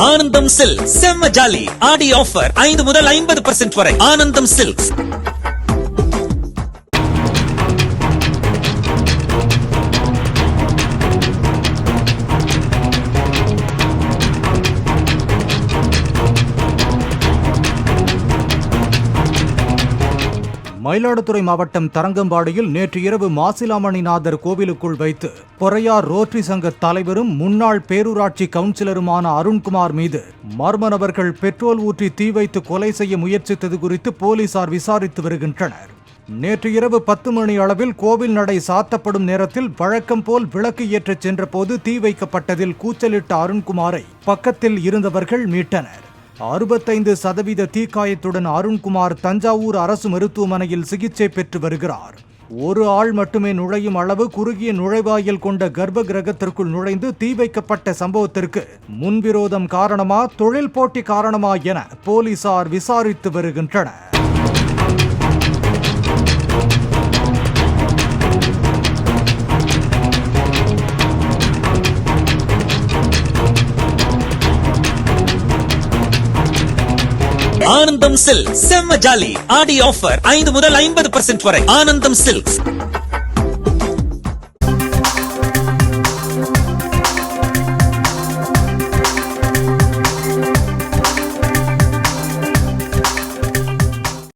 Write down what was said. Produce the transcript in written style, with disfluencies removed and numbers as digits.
ஆனந்தம் சில்க் செம்ம ஜாலி ஆடி ஆஃபர் 5 முதல் 50% வரை. ஆனந்தம் சில்க்ஸ். மயிலாடுதுறை மாவட்டம் தரங்கம்பாடியில் நேற்று இரவு மாசிலாமணிநாதர் கோவிலுக்குள் வைத்து பொறையார் ரோட்டரி சங்க தலைவரும் முன்னாள் பேரூராட்சி கவுன்சிலருமான அருண்குமார் மீது மர்ம நபர்கள் பெட்ரோல் ஊற்றி தீ வைத்து கொலை செய்ய முயற்சித்தது குறித்து போலீசார் விசாரித்து வருகின்றனர். நேற்று இரவு 10 மணி அளவில் கோவில் நடை சாத்தப்படும் நேரத்தில் வழக்கம் போல் விளக்கு ஏற்றச் சென்றபோது தீ வைக்கப்பட்டதில் கூச்சலிட்ட அருண்குமாரை பக்கத்தில் இருந்தவர்கள் மீட்டனர். 65% தீக்காயத்துடன் அருண்குமார் தஞ்சாவூர் அரசு மருத்துவமனையில் சிகிச்சை பெற்று வருகிறார். ஒரு ஆள் மட்டுமே நுழையும் அளவு குறுகிய நுழைவாயில் கொண்ட கர்ப்ப கிரகத்திற்குள் நுழைந்து தீ வைக்கப்பட்ட சம்பவத்திற்கு முன்விரோதம் காரணமா, தொழில் போட்டி காரணமா என போலீசார் விசாரித்து வருகின்றனர். ஆனந்தம் சில்க் செம்ம ஜாலி ஆடி ஆஃபர் 5 முதல் 50% வரை. ஆனந்தம் சில்க்ஸ்.